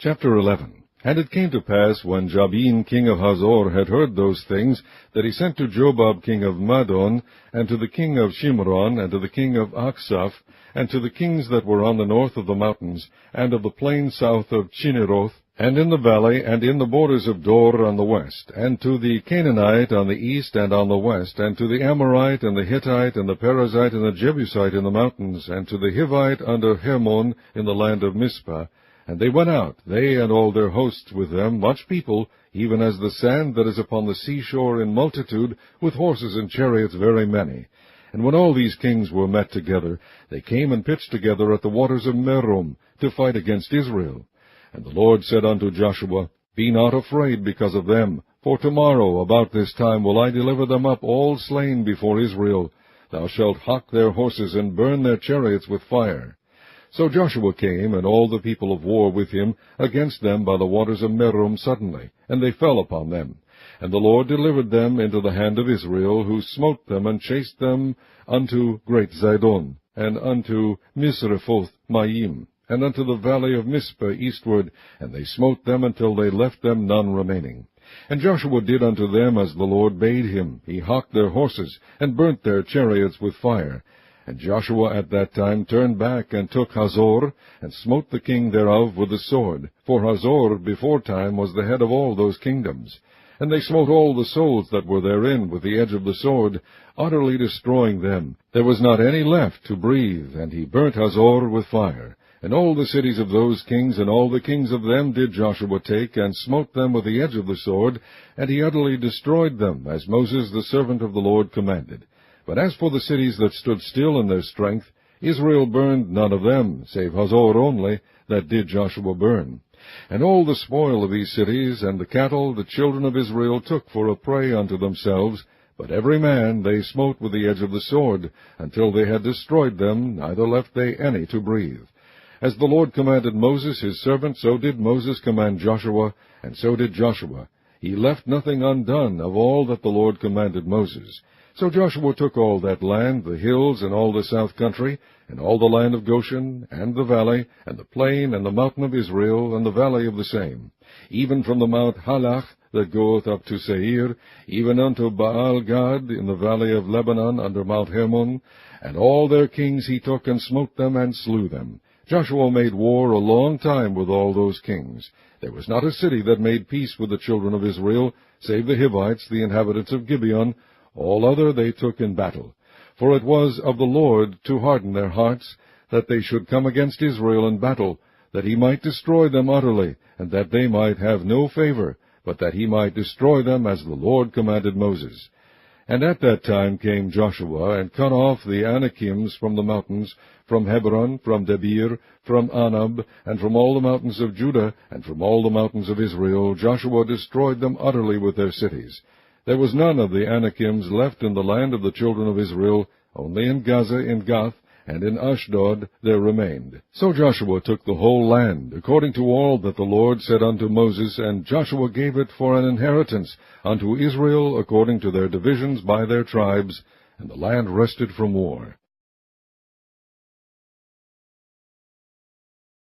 Chapter 11. And it came to pass, when Jabin king of Hazor had heard those things, that he sent to Jobab king of Madon, and to the king of Shimron, and to the king of Achsaph, and to the kings that were on the north of the mountains, and of the plain south of Chinneroth, and in the valley, and in the borders of Dor on the west, and to the Canaanite on the east and on the west, and to the Amorite, and the Hittite, and the Perizzite, and the Jebusite in the mountains, and to the Hivite under Hermon in the land of Mizpah. And they went out, they and all their hosts with them, much people, even as the sand that is upon the seashore in multitude, with horses and chariots very many. And when all these kings were met together, they came and pitched together at the waters of Merom, to fight against Israel. And the Lord said unto Joshua, Be not afraid because of them, for tomorrow about this time will I deliver them up all slain before Israel. Thou shalt hock their horses, and burn their chariots with fire. So Joshua came, and all the people of war with him, against them by the waters of Merom suddenly, and they fell upon them. And the Lord delivered them into the hand of Israel, who smote them, and chased them unto great Zidon, and unto Misrephoth Maim, and unto the valley of Mizpah eastward, and they smote them until they left them none remaining. And Joshua did unto them as the Lord bade him. He hocked their horses, and burnt their chariots with fire. And Joshua at that time turned back, and took Hazor, and smote the king thereof with the sword. For Hazor beforetime was the head of all those kingdoms. And they smote all the souls that were therein with the edge of the sword, utterly destroying them. There was not any left to breathe, and he burnt Hazor with fire. And all the cities of those kings, and all the kings of them did Joshua take, and smote them with the edge of the sword, and he utterly destroyed them, as Moses the servant of the Lord commanded. But as for the cities that stood still in their strength, Israel burned none of them, save Hazor only, that did Joshua burn. And all the spoil of these cities, and the cattle, the children of Israel took for a prey unto themselves, but every man they smote with the edge of the sword, until they had destroyed them, neither left they any to breathe. As the Lord commanded Moses his servant, so did Moses command Joshua, and so did Joshua. He left nothing undone of all that the Lord commanded Moses. So Joshua took all that land, the hills, and all the south country, and all the land of Goshen, and the valley, and the plain, and the mountain of Israel, and the valley of the same, even from the Mount Halach that goeth up to Seir, even unto Baal-Gad in the valley of Lebanon under Mount Hermon, and all their kings he took, and smote them, and slew them. Joshua made war a long time with all those kings. There was not a city that made peace with the children of Israel, save the Hivites, the inhabitants of Gibeon. All other they took in battle. For it was of the Lord to harden their hearts, that they should come against Israel in battle, that he might destroy them utterly, and that they might have no favor, but that he might destroy them as the Lord commanded Moses. And at that time came Joshua, and cut off the Anakims from the mountains, from Hebron, from Debir, from Anab, and from all the mountains of Judah, and from all the mountains of Israel. Joshua destroyed them utterly with their cities. There was none of the Anakims left in the land of the children of Israel, only in Gaza, in Gath, and in Ashdod there remained. So Joshua took the whole land, according to all that the Lord said unto Moses, and Joshua gave it for an inheritance unto Israel according to their divisions by their tribes, and the land rested from war.